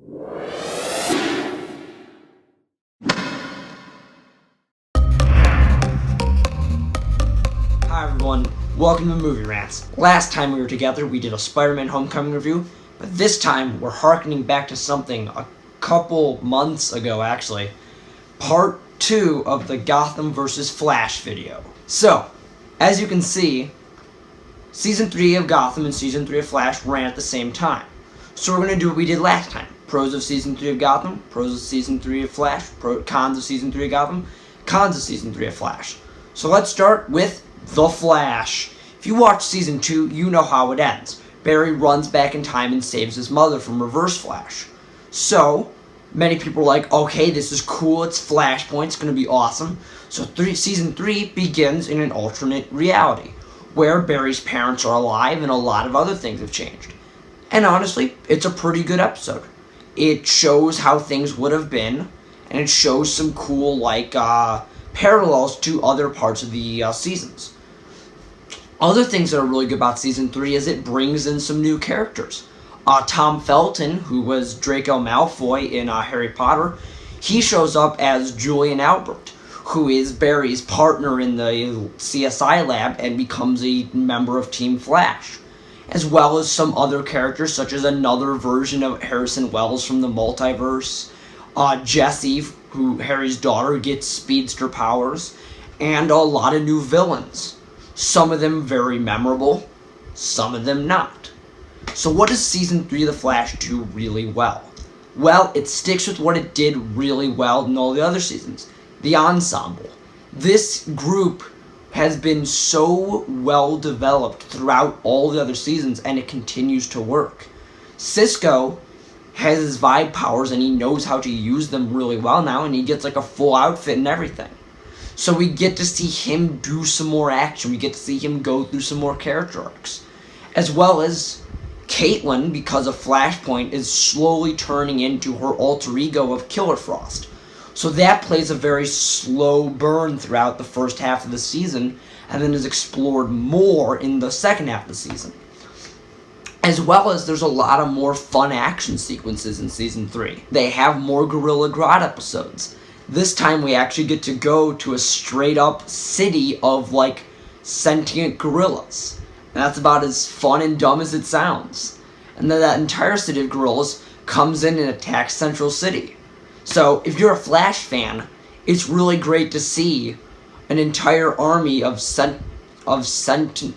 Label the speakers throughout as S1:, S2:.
S1: Hi everyone, welcome to Movie Rants. Last time we were together, we did a Spider-Man Homecoming review, but this time we're harkening back to something a couple months ago, actually. Part 2 of the Gotham vs. Flash video. So, as you can see, Season 3 of Gotham and Season 3 of Flash ran at the same time. So we're going to do what we did last time. Pros of Season 3 of Gotham, pros of Season 3 of Flash, cons of Season 3 of Gotham, cons of Season 3 of Flash. So let's start with The Flash. If you watch Season 2, you know how it ends. Barry runs back in time and saves his mother from Reverse Flash. So, many people are like, okay, this is cool, it's Flashpoint, it's going to be awesome. So Season 3 begins in an alternate reality, where Barry's parents are alive and a lot of other things have changed. And honestly, it's a pretty good episode. It shows how things would have been, and it shows some cool, parallels to other parts of the seasons. Other things that are really good about Season 3 is it brings in some new characters. Tom Felton, who was Draco Malfoy in Harry Potter, he shows up as Julian Albert, who is Barry's partner in the CSI lab and becomes a member of Team Flash, as well as some other characters such as another version of Harrison Wells from the multiverse, Jessie, who Harry's daughter, gets speedster powers, and a lot of new villains. Some of them very memorable, some of them not. So what does Season 3 of The Flash do really well? Well, it sticks with what it did really well in all the other seasons. The ensemble. This group has been so well developed throughout all the other seasons, and it continues to work. Cisco has his vibe powers, and he knows how to use them really well now, and he gets like a full outfit and everything. So we get to see him do some more action. We get to see him go through some more character arcs. As well as Caitlin, because of Flashpoint, is slowly turning into her alter ego of Killer Frost. So that plays a very slow burn throughout the first half of the season, and then is explored more in the second half of the season. As well as there's a lot of more fun action sequences in Season 3. They have more Gorilla Grodd episodes. This time we actually get to go to a straight up city of sentient gorillas. And that's about as fun and dumb as it sounds. And then that entire city of gorillas comes in and attacks Central City. So if you're a Flash fan, it's really great to see an entire army of sentient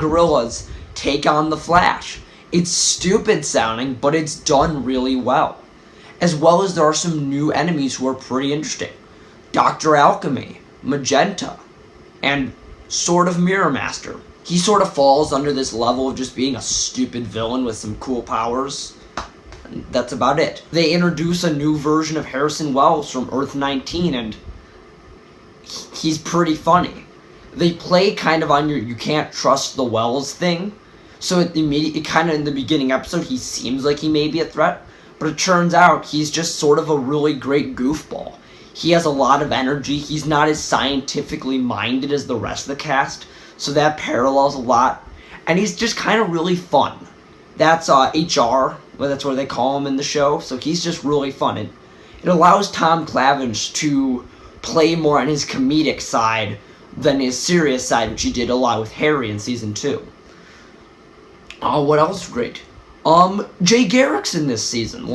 S1: gorillas take on the Flash. It's stupid sounding, but it's done really well. As well as there are some new enemies who are pretty interesting. Dr. Alchemy, Magenta, and sort of Mirror Master. He sort of falls under this level of just being a stupid villain with some cool powers. And that's about it. They introduce a new version of Harrison Wells from Earth 19, and he's pretty funny. They play kind of on your you can't trust the Wells thing. So in the beginning episode, he seems like he may be a threat. But it turns out he's just sort of a really great goofball. He has a lot of energy. He's not as scientifically minded as the rest of the cast, so that parallels a lot. And he's just kind of really fun. That's HR, that's what they call him in the show, so he's just really fun. It allows Tom Clavish to play more on his comedic side than his serious side, which he did a lot with Harry in Season 2. What else is great? Jay Garrick's in this season.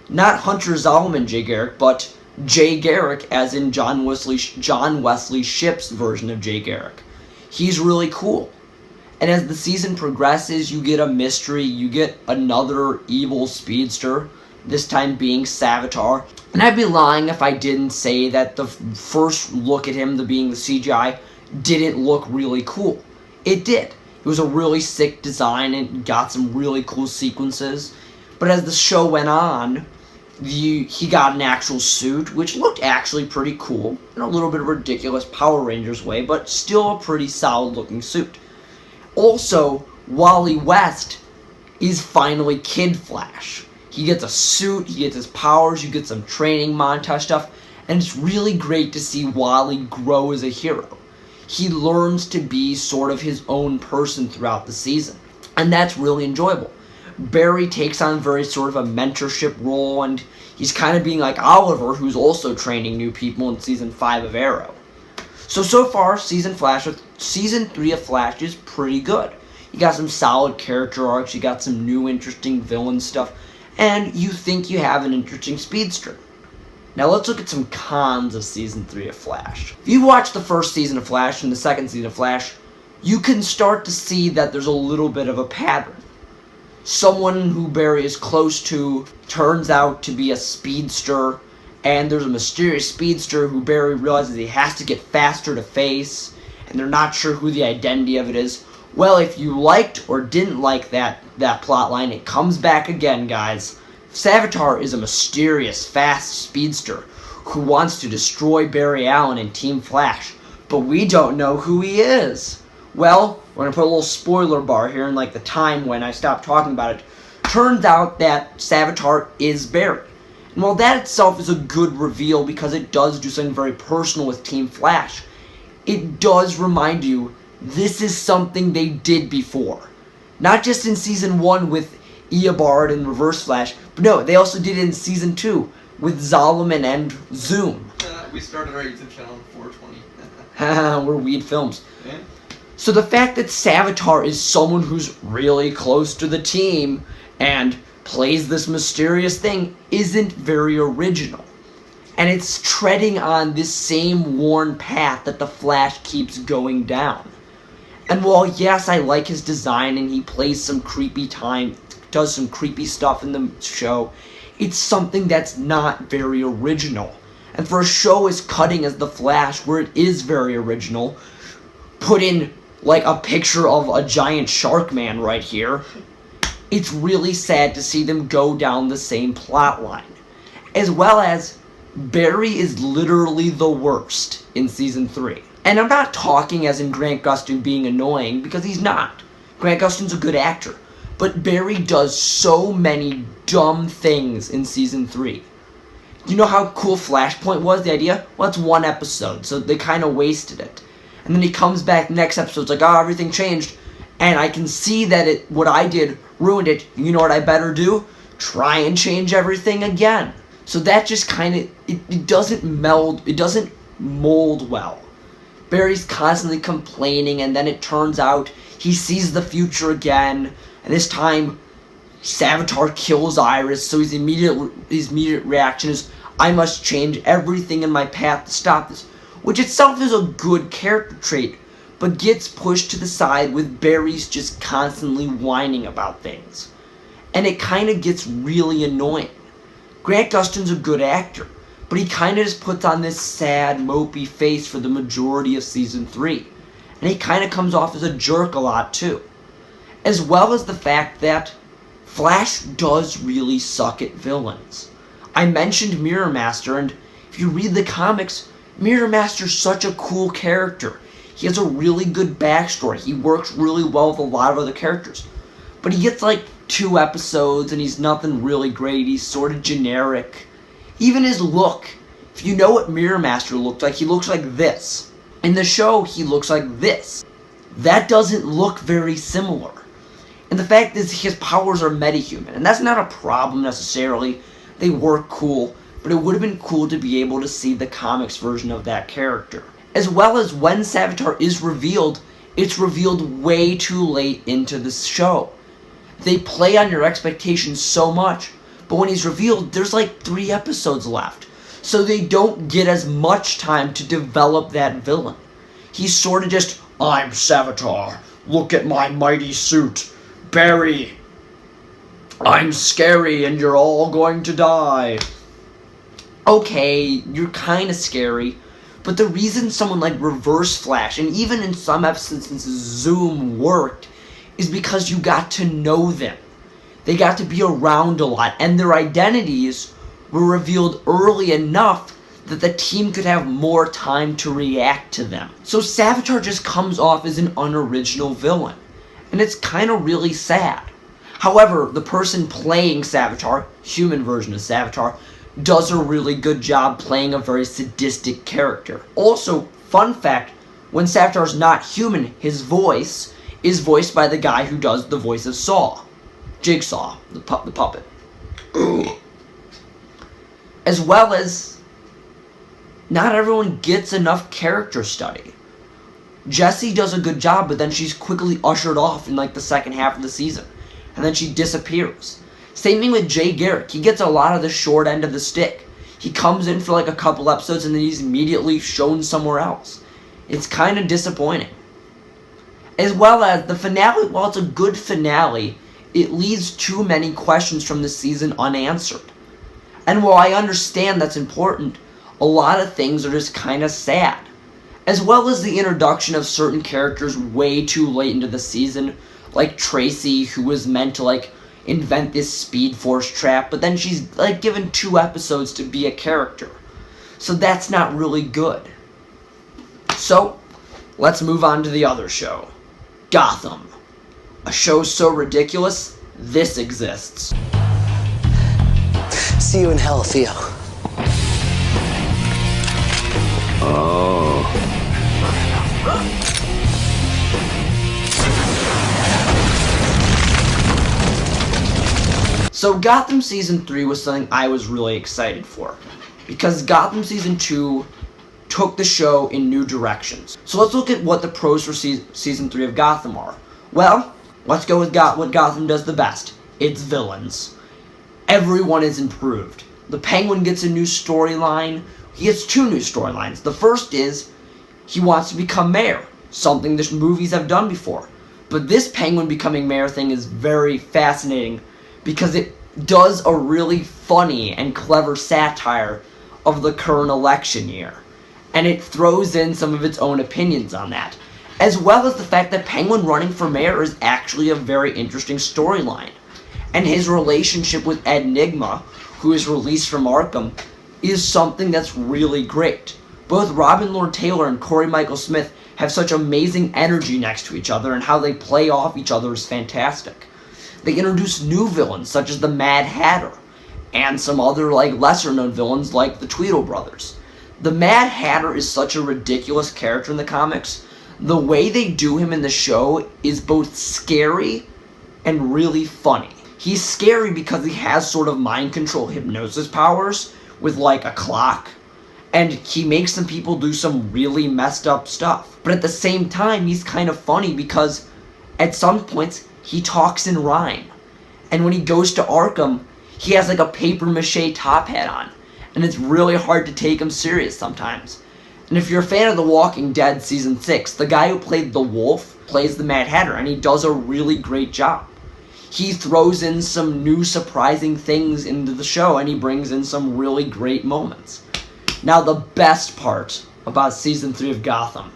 S1: Not Hunter Zolomon Jay Garrick, but Jay Garrick as in John Wesley Shipp's version of Jay Garrick. He's really cool. And as the season progresses, you get a mystery, you get another evil speedster, this time being Savitar. And I'd be lying if I didn't say that the first look at him, being the CGI, didn't look really cool. It did. It was a really sick design and got some really cool sequences. But as the show went on, he got an actual suit, which looked actually pretty cool. In a little bit of a ridiculous Power Rangers way, but still a pretty solid looking suit. Also, Wally West is finally Kid Flash. He gets a suit, he gets his powers, you get some training montage stuff, and it's really great to see Wally grow as a hero. He learns to be sort of his own person throughout the season, and that's really enjoyable. Barry takes on very sort of a mentorship role, and he's kind of being like Oliver, who's also training new people in season 5 of Arrow. So far, season 3 of Flash is pretty good. You got some solid character arcs, you got some new interesting villain stuff, and you think you have an interesting speedster. Now let's look at some cons of season 3 of Flash. If you watch the first season of Flash and the second season of Flash, you can start to see that there's a little bit of a pattern. Someone who Barry is close to turns out to be a speedster, and there's a mysterious speedster who Barry realizes he has to get faster to face, and they're not sure who the identity of it is. Well, if you liked or didn't like that plotline, it comes back again, guys. Savitar is a mysterious, fast speedster who wants to destroy Barry Allen and Team Flash, but we don't know who he is. Well, we're going to put a little spoiler bar here in like the time when I stopped talking about it. Turns out that Savitar is Barry. And while that itself is a good reveal because it does do something very personal with Team Flash, it does remind you this is something they did before. Not just in Season 1 with Eobard and Reverse Flash, but no, they also did it in Season 2 with Zolomon and Zoom.
S2: We started our YouTube channel in 420.
S1: We're Weed Films.
S2: Yeah.
S1: So the fact that Savitar is someone who's really close to the team and plays this mysterious thing isn't very original. And it's treading on this same worn path that the Flash keeps going down. And while yes, I like his design and he plays some does some creepy stuff in the show, it's something that's not very original. And for a show as cutting as The Flash, where it is very original, put in like a picture of a giant shark man right here, it's really sad to see them go down the same plot line. As well as, Barry is literally the worst in Season 3. And I'm not talking as in Grant Gustin being annoying, because he's not. Grant Gustin's a good actor. But Barry does so many dumb things in Season 3. You know how cool Flashpoint was, the idea? Well, it's one episode, so they kind of wasted it. And then he comes back next episode, it's like, oh, everything changed. And I can see that what I did ruined it. You know what I better do? Try and change everything again. So that just kind of, it doesn't meld, it doesn't mold well. Barry's constantly complaining, and then it turns out he sees the future again. And this time, Savitar kills Iris, so his immediate reaction is, I must change everything in my path to stop this. Which itself is a good character trait, but gets pushed to the side with Barry's just constantly whining about things. And it kind of gets really annoying. Grant Gustin's a good actor, but he kind of just puts on this sad, mopey face for the majority of Season 3. And he kind of comes off as a jerk a lot too. As well as the fact that Flash does really suck at villains. I mentioned Mirror Master, and if you read the comics, Mirror Master's such a cool character. He has a really good backstory. He works really well with a lot of other characters. But he gets like 2 episodes and he's nothing really great. He's sort of generic. Even his look. If you know what Mirror Master looked like, he looks like this. In the show, he looks like this. That doesn't look very similar. And the fact is his powers are metahuman. And that's not a problem necessarily. They work cool. But it would have been cool to be able to see the comics version of that character. As well as when Savitar is revealed, it's revealed way too late into the show. They play on your expectations so much, but when he's revealed, there's like 3 episodes left. So they don't get as much time to develop that villain. He's sort of just, I'm Savitar, look at my mighty suit, Barry, I'm scary and you're all going to die. Okay, you're kind of scary, but the reason someone like Reverse Flash, and even in some instances Zoom, worked, is because you got to know them. They got to be around a lot, and their identities were revealed early enough that the team could have more time to react to them. So Savitar just comes off as an unoriginal villain, and it's kind of really sad. However, the person playing Savitar, human version of Savitar, does a really good job playing a very sadistic character. Also, fun fact, when Savitar's not human, his voice is voiced by the guy who does the voice of Saw. Jigsaw, the puppet. As well as, not everyone gets enough character study. Jessie does a good job, but then she's quickly ushered off in like the second half of the season. And then she disappears. Same thing with Jay Garrick. He gets a lot of the short end of the stick. He comes in for like a couple episodes and then he's immediately shown somewhere else. It's kind of disappointing. As well as the finale, while it's a good finale, it leaves too many questions from the season unanswered. And while I understand that's important, a lot of things are just kind of sad. As well as the introduction of certain characters way too late into the season, like Tracy, who was meant to like invent this Speed Force trap, but then she's like given 2 episodes to be a character. So that's not really good. So, let's move on to the other show. Gotham. A show so ridiculous, this exists.
S3: See you in hell, Theo.
S4: Oh.
S1: So Gotham Season 3 was something I was really excited for, because Gotham Season 2 took the show in new directions. So let's look at what the pros for Season 3 of Gotham are. Well, let's go with what Gotham does the best. It's villains. Everyone is improved. The Penguin gets a new storyline. He gets 2 new storylines. The first is, he wants to become mayor, something the movies have done before. But this Penguin becoming mayor thing is very fascinating, because it does a really funny and clever satire of the current election year. And it throws in some of its own opinions on that. As well as the fact that Penguin running for mayor is actually a very interesting storyline. And his relationship with Enigma, who is released from Arkham, is something that's really great. Both Robin Lord Taylor and Corey Michael Smith have such amazing energy next to each other, and how they play off each other is fantastic. They introduce new villains such as the Mad Hatter, and some other like lesser known villains like the Tweedle Brothers. The Mad Hatter is such a ridiculous character in the comics. The way they do him in the show is both scary and really funny. He's scary because he has sort of mind control hypnosis powers with like a clock, and he makes some people do some really messed up stuff. But at the same time, he's kind of funny because at some points he talks in rhyme. And when he goes to Arkham, he has like a paper mache top hat on, and it's really hard to take him serious sometimes. And if you're a fan of The Walking Dead Season 6, the guy who played the Wolf plays the Mad Hatter, and he does a really great job. He throws in some new surprising things into the show, and he brings in some really great moments. Now, the best part about Season 3 of Gotham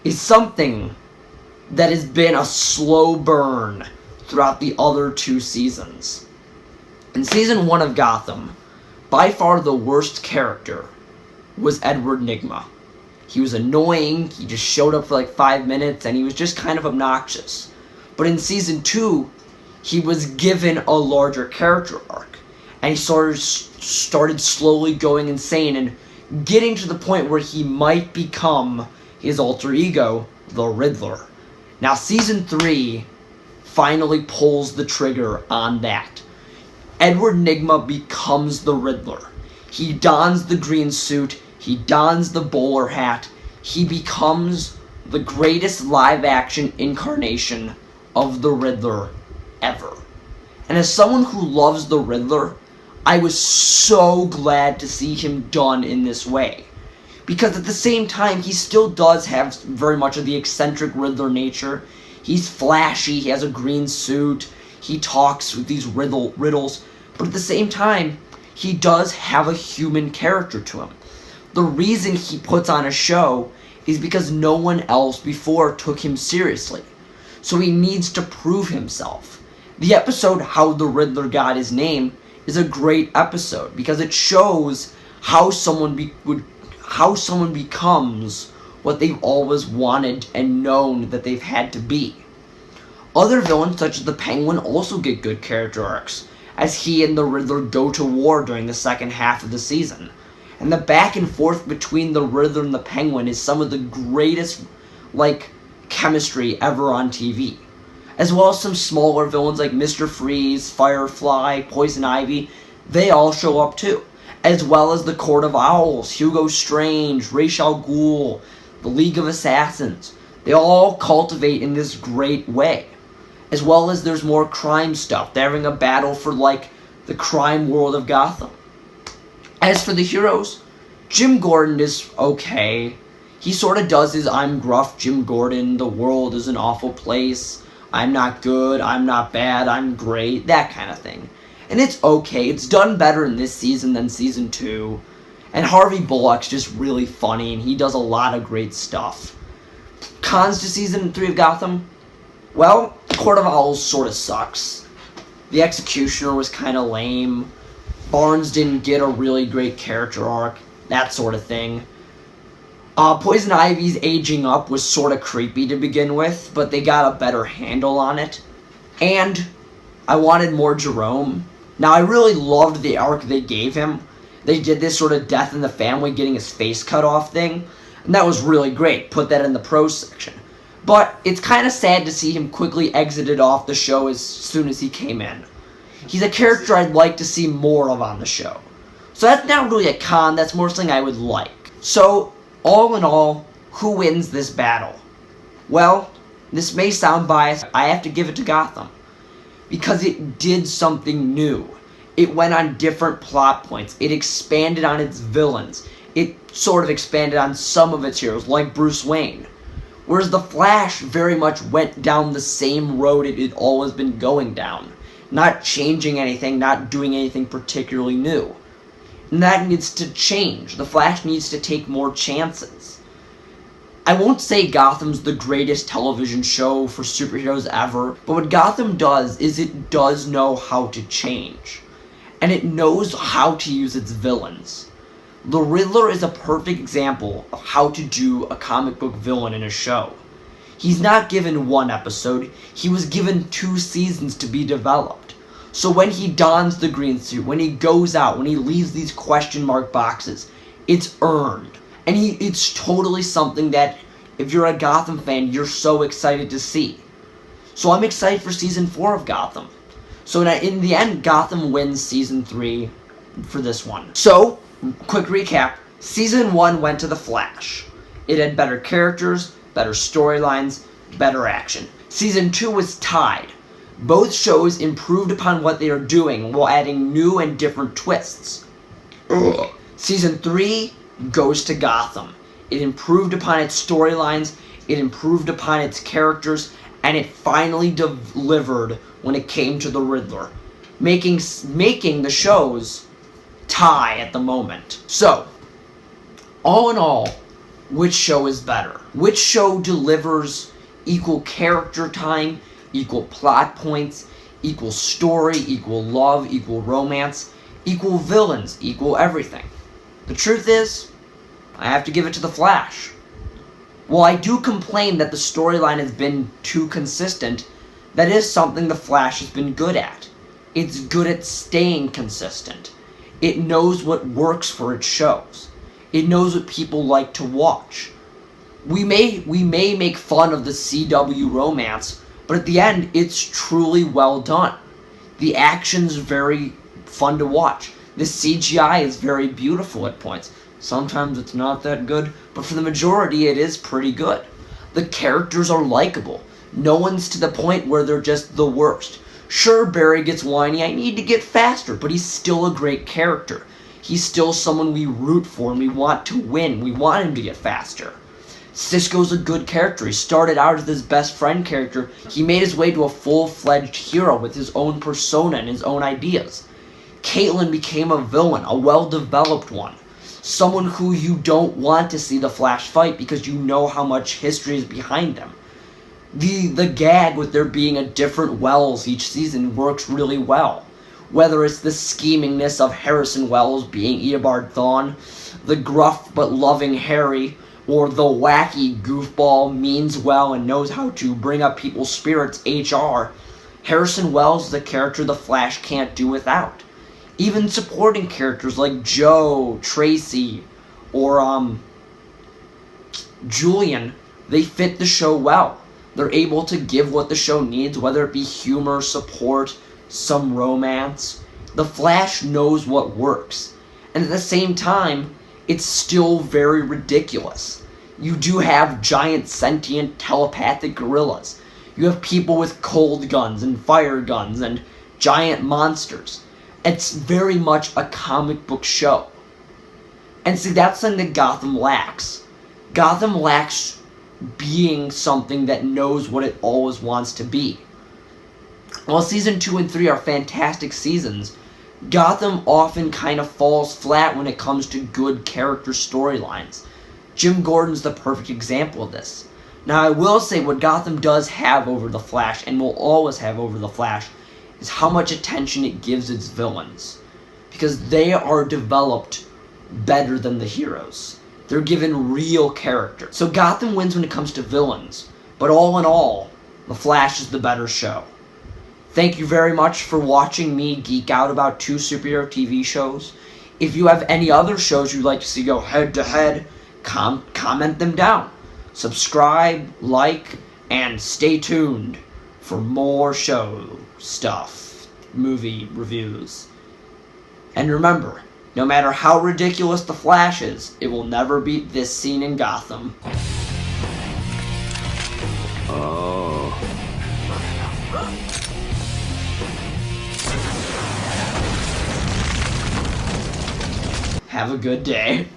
S1: is something that has been a slow burn throughout the other 2 seasons. In Season 1 of Gotham, by far the worst character was Edward Nygma. He was annoying, he just showed up for like 5 minutes, and he was just kind of obnoxious. But in Season 2, he was given a larger character arc, and he started slowly going insane and getting to the point where he might become his alter ego, the Riddler. Now, Season 3 finally pulls the trigger on that. Edward Nygma becomes the Riddler. He dons the green suit, he dons the bowler hat, he becomes the greatest live-action incarnation of the Riddler ever. And as someone who loves the Riddler, I was so glad to see him done in this way. Because at the same time, he still does have very much of the eccentric Riddler nature. He's flashy, he has a green suit, he talks with these riddles, but at the same time, he does have a human character to him. The reason he puts on a show is because no one else before took him seriously. So he needs to prove himself. The episode How the Riddler Got His Name is a great episode because it shows how someone becomes what they've always wanted and known that they've had to be. Other villains such as the Penguin also get good character arcs, as he and the Riddler go to war during the second half of the season. And the back and forth between the Riddler and the Penguin is some of the greatest, chemistry ever on TV. as well as some smaller villains like Mr. Freeze, Firefly, Poison Ivy. They all show up too, as well as the Court of Owls, Hugo Strange, Ra's al Ghul, the League of Assassins. They all cultivate in this great way, as well as there's more crime stuff. They're having a battle for, like, the crime world of Gotham. As for the heroes, Jim Gordon is okay. He sort of does his I'm gruff Jim Gordon, the world is an awful place, I'm not good, I'm not bad, I'm great, that kind of thing. And it's okay. It's done better in this season than season 2. And Harvey Bullock's just really funny, and he does a lot of great stuff. Cons to season 3 of Gotham? Well, Court of Owls sort of sucks. The Executioner was kind of lame. Barnes didn't get a really great character arc. That sort of thing. Poison Ivy's aging up was sort of creepy to begin with, but they got a better handle on it. And I wanted more Jerome. Now, I really loved the arc they gave him. They did this sort of death in the family, getting his face cut off thing. And that was really great. Put that in the pros section. But it's kind of sad to see him quickly exited off the show as soon as he came in. He's a character I'd like to see more of on the show. So that's not really a con, that's more something I would like. So, all in all, who wins this battle? Well, this may sound biased, I have to give it to Gotham. Because it did something new. It went on different plot points. It expanded on its villains. It sort of expanded on some of its heroes, like Bruce Wayne. Whereas The Flash very much went down the same road it had always been going down. Not changing anything, not doing anything particularly new. And that needs to change. The Flash needs to take more chances. I won't say Gotham's the greatest television show for superheroes ever, but what Gotham does is it does know how to change. And it knows how to use its villains. The Riddler is a perfect example of how to do a comic book villain in a show. He's not given one episode, he was given 2 seasons to be developed. So when he dons the green suit, when he goes out, when he leaves these question mark boxes, it's earned. And it's totally something that, if you're a Gotham fan, you're so excited to see. So I'm excited for Season 4 of Gotham. So in the end, Gotham wins Season 3 for this one. So, quick recap. Season 1 went to The Flash. It had better characters, better storylines, better action. Season 2 was tied. Both shows improved upon what they are doing while adding new and different twists. Season 3 goes to Gotham. It improved upon its storylines, it improved upon its characters, and it finally delivered when it came to the Riddler, making the shows tie at the moment. So, all in all, which show is better? Which show delivers equal character time, equal plot points, equal story, equal love, equal romance, equal villains, equal everything? The truth is, I have to give it to The Flash. While I do complain that the storyline has been too consistent, that is something The Flash has been good at. It's good at staying consistent. It knows what works for its shows. It knows what people like to watch. We may make fun of the CW romance, but at the end, it's truly well done. The action's very fun to watch. The CGI is very beautiful at points. Sometimes it's not that good, but for the majority, it is pretty good. The characters are likable. No one's to the point where they're just the worst. Sure, Barry gets whiny, I need to get faster, but he's still a great character. He's still someone we root for and we want to win. We want him to get faster. Cisco's a good character. He started out as this best friend character. He made his way to a full-fledged hero with his own persona and his own ideas. Caitlin became a villain, a well-developed one. Someone who you don't want to see the Flash fight because you know how much history is behind them. The gag with there being a different Wells each season works really well. Whether it's the schemingness of Harrison Wells being Eobard Thawne, the gruff but loving Harry, or the wacky goofball means well and knows how to bring up people's spirits HR, Harrison Wells is a character the Flash can't do without. Even supporting characters like Joe, Tracy, or Julian, they fit the show well. They're able to give what the show needs, whether it be humor, support, some romance. The Flash knows what works. And at the same time, it's still very ridiculous. You do have giant sentient telepathic gorillas. You have people with cold guns and fire guns and giant monsters. It's very much a comic book show. And see, that's something that Gotham lacks. Gotham lacks being something that knows what it always wants to be. While season 2 and 3 are fantastic seasons, Gotham often kind of falls flat when it comes to good character storylines. Jim Gordon's the perfect example of this. Now, I will say what Gotham does have over the Flash, and will always have over the Flash, is how much attention it gives its villains. Because they are developed better than the heroes. They're given real character. So Gotham wins when it comes to villains, but all in all, The Flash is the better show. Thank you very much for watching me geek out about 2 superhero TV shows. If you have any other shows you'd like to see go head-to-head, comment them down. Subscribe, like, and stay tuned for more show stuff, movie reviews. And remember, no matter how ridiculous The Flash is, it will never beat this scene in Gotham.
S3: Oh.
S1: Have a good day.